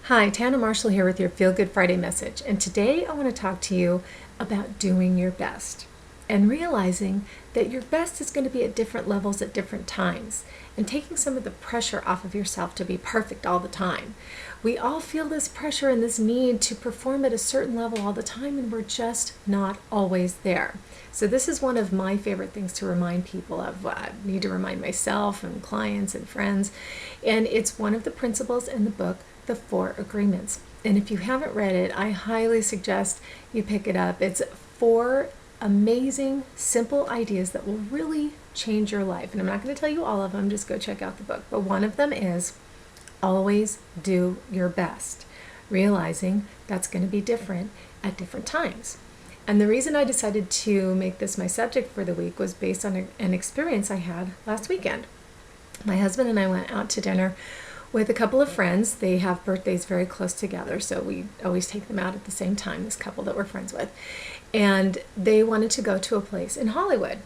Hi, Tanna Marshall here with your Feel Good Friday message. And today I want to talk to you about doing your best and realizing that your best is going to be at different levels at different times and taking some of the pressure off of yourself to be perfect all the time. We all feel this pressure and this need to perform at a certain level all the time, and we're just not always there. So this is one of my favorite things to remind people of. I need to remind myself and clients and friends. And it's one of the principles in the book, The 4 Agreements. And if you haven't read it, I highly suggest you pick it up. It's 4 amazing, simple ideas that will really change your life. And I'm not going to tell you all of them, just go check out the book. But one of them is always do your best, realizing that's going to be different at different times. And the reason I decided to make this my subject for the week was based on an experience I had last weekend. My husband and I went out to dinner with a couple of friends. They have birthdays very close together, so we always take them out at the same time, this couple that we're friends with. And they wanted to go to a place in Hollywood.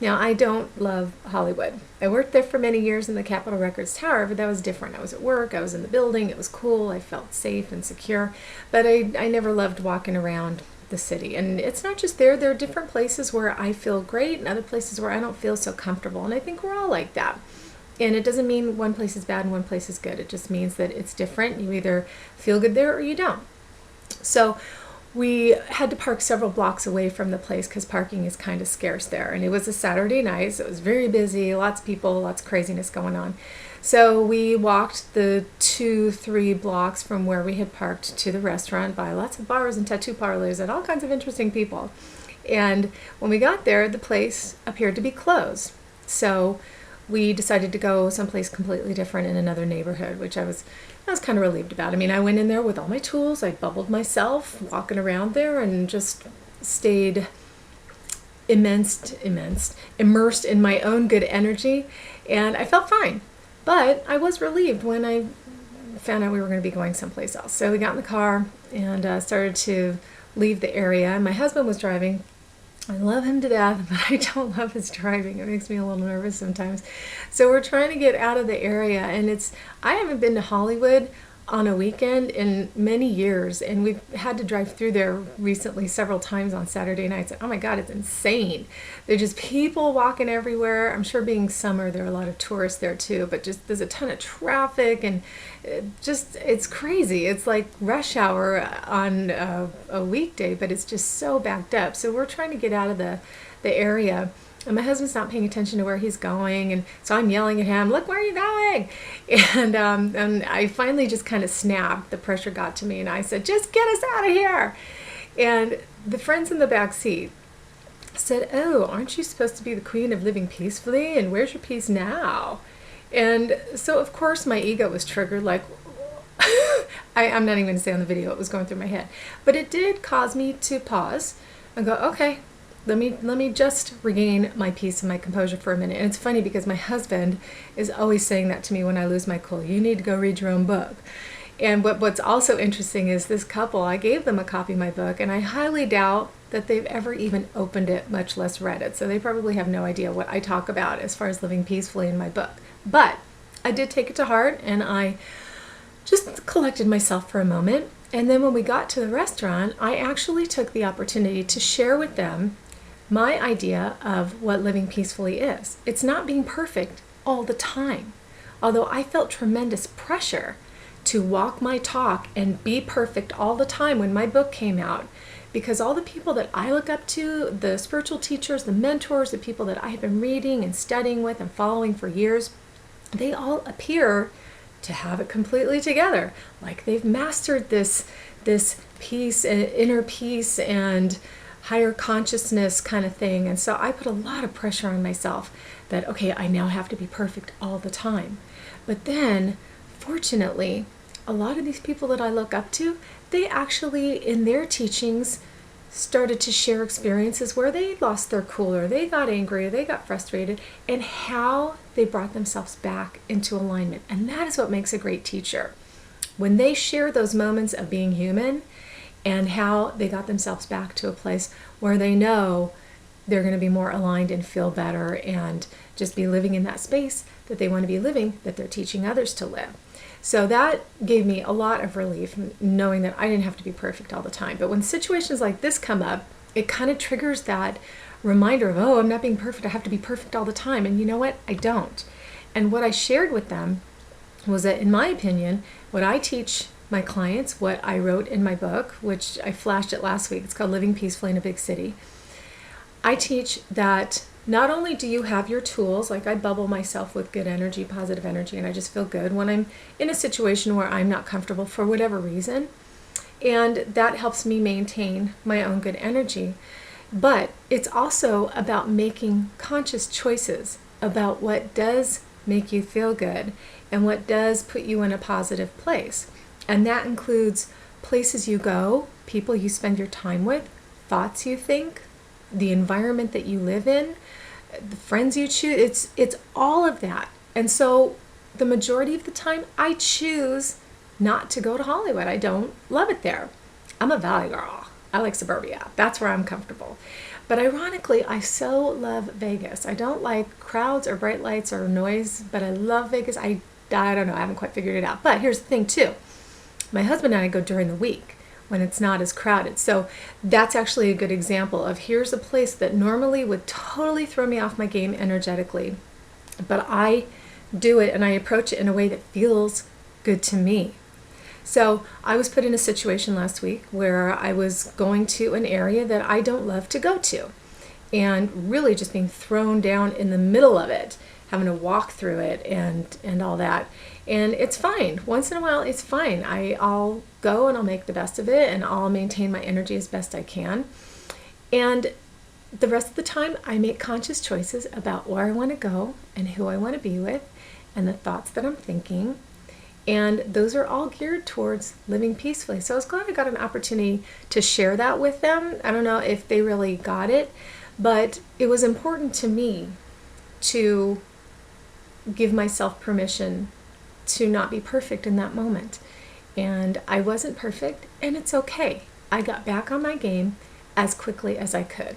Now, I don't love Hollywood. I worked there for many years in the Capitol Records Tower, but that was different. I was at work, I was in the building, it was cool, I felt safe and secure, but I never loved walking around the city. And it's not just there are different places where I feel great and other places where I don't feel so comfortable, and I think we're all like that. And it doesn't mean one place is bad and one place is good. It just means that it's different. You either feel good there or you don't. So we had to park several blocks away from the place because parking is kind of scarce there. And it was a Saturday night, so it was very busy, lots of people, lots of craziness going on. So we walked the 2-3 blocks from where we had parked to the restaurant by lots of bars and tattoo parlors and all kinds of interesting people. And when we got there, the place appeared to be closed. So we decided to go someplace completely different in another neighborhood, which I was kind of relieved about. I mean, I went in there with all my tools. I bubbled myself walking around there and just stayed immersed in my own good energy, and I felt fine. But I was relieved when I found out we were going to be going someplace else. So we got in the car and started to leave the area. My husband was driving. I love him to death, but I don't love his driving. It makes me a little nervous sometimes. So we're trying to get out of the area, and I haven't been to Hollywood on a weekend in many years, and we've had to drive through there recently several times on Saturday nights. Oh my God, it's insane. There's just people walking everywhere. I'm sure being summer, there are a lot of tourists there too, but just there's a ton of traffic, and it's crazy. It's like rush hour on a weekday, but it's just so backed up. So we're trying to get out of the area. And my husband's not paying attention to where he's going, and so I'm yelling at him, "Look, where are you going?" And I finally just kind of snapped. The pressure got to me, and I said, "Just get us out of here." And the friends in the back seat said, "Oh, aren't you supposed to be the queen of living peacefully? And where's your peace now?" And so, of course, my ego was triggered, like, I'm not even going to say on the video what was going through my head. But it did cause me to pause and go, okay, let me just regain my peace and my composure for a minute. And it's funny because my husband is always saying that to me when I lose my cool. You need to go read your own book. And what's also interesting is this couple, I gave them a copy of my book, and I highly doubt that they've ever even opened it, much less read it. So they probably have no idea what I talk about as far as living peacefully in my book. But I did take it to heart, and I just collected myself for a moment. And then when we got to the restaurant, I actually took the opportunity to share with them my idea of what living peacefully is. It's not being perfect all the time. Although I felt tremendous pressure to walk my talk and be perfect all the time when my book came out, because all the people that I look up to, the spiritual teachers, the mentors, the people that I have been reading and studying with and following for years, they all appear to have it completely together. Like they've mastered this peace, inner peace and higher consciousness kind of thing. And so I put a lot of pressure on myself that, okay, I now have to be perfect all the time. But then, fortunately, a lot of these people that I look up to, they actually, in their teachings, started to share experiences where they lost their cool, or they got angry, or they got frustrated, and how they brought themselves back into alignment. And that is what makes a great teacher. When they share those moments of being human and how they got themselves back to a place where they know they're going to be more aligned and feel better and just be living in that space that they want to be living, that they're teaching others to live. So that gave me a lot of relief, knowing that I didn't have to be perfect all the time. But when situations like this come up, it kind of triggers that reminder of, oh, I'm not being perfect. I have to be perfect all the time. And you know what? I don't. And what I shared with them was that, in my opinion, what I teach my clients, what I wrote in my book, which I flashed it last week, it's called Living Peacefully in a Big City. I teach that not only do you have your tools, like I bubble myself with good energy, positive energy, and I just feel good when I'm in a situation where I'm not comfortable for whatever reason. And that helps me maintain my own good energy. But it's also about making conscious choices about what does make you feel good and what does put you in a positive place. And that includes places you go, people you spend your time with, thoughts you think, the environment that you live in, the friends you choose. It's all of that. And so the majority of the time I choose not to go to Hollywood. I don't love it there. I'm a valley girl. I like suburbia. That's where I'm comfortable. But ironically, I so love Vegas. I don't like crowds or bright lights or noise, but I love Vegas. I don't know. I haven't quite figured it out. But here's the thing too. My husband and I go during the week when it's not as crowded. So that's actually a good example of, here's a place that normally would totally throw me off my game energetically, but I do it and I approach it in a way that feels good to me. So I was put in a situation last week where I was going to an area that I don't love to go to, and really just being thrown down in the middle of it, having to walk through it and all that. And it's fine. Once in a while, it's fine. I'll go and I'll make the best of it and I'll maintain my energy as best I can. And the rest of the time, I make conscious choices about where I want to go and who I want to be with and the thoughts that I'm thinking. And those are all geared towards living peacefully. So I was glad I got an opportunity to share that with them. I don't know if they really got it, but it was important to me to give myself permission to not be perfect in that moment. And I wasn't perfect, and it's okay. I got back on my game as quickly as I could.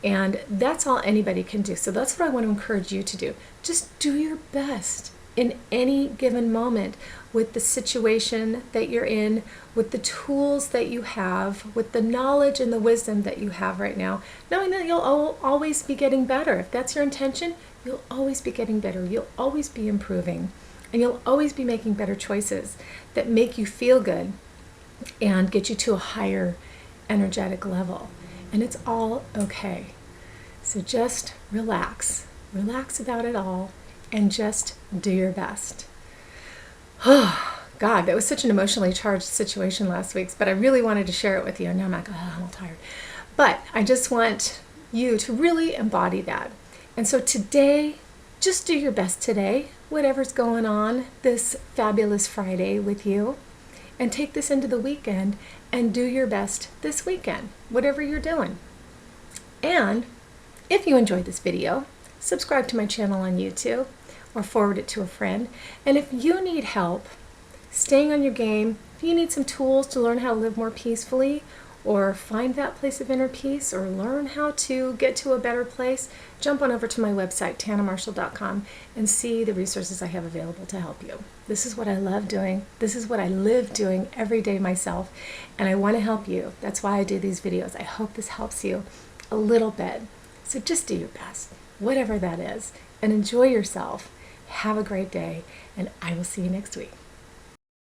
And that's all anybody can do. So that's what I want to encourage you to do. Just do your best in any given moment with the situation that you're in, with the tools that you have, with the knowledge and the wisdom that you have right now, knowing that you'll always be getting better. If that's your intention, you'll always be getting better. You'll always be improving. And you'll always be making better choices that make you feel good and get you to a higher energetic level. And it's all okay. So just relax. Relax about it all and just do your best. Oh, God, that was such an emotionally charged situation last week, but I really wanted to share it with you. And now I'm like, oh, I'm all tired. But I just want you to really embody that. And so today, just do your best today, whatever's going on this fabulous Friday with you, and take this into the weekend and do your best this weekend, whatever you're doing. And if you enjoyed this video, subscribe to my channel on YouTube or forward it to a friend. And if you need help staying on your game, if you need some tools to learn how to live more peacefully, or find that place of inner peace, or learn how to get to a better place, jump on over to my website, tannamarshall.com, and see the resources I have available to help you. This is what I love doing. This is what I live doing every day myself, and I want to help you. That's why I do these videos. I hope this helps you a little bit. So just do your best, whatever that is, and enjoy yourself. Have a great day, and I will see you next week.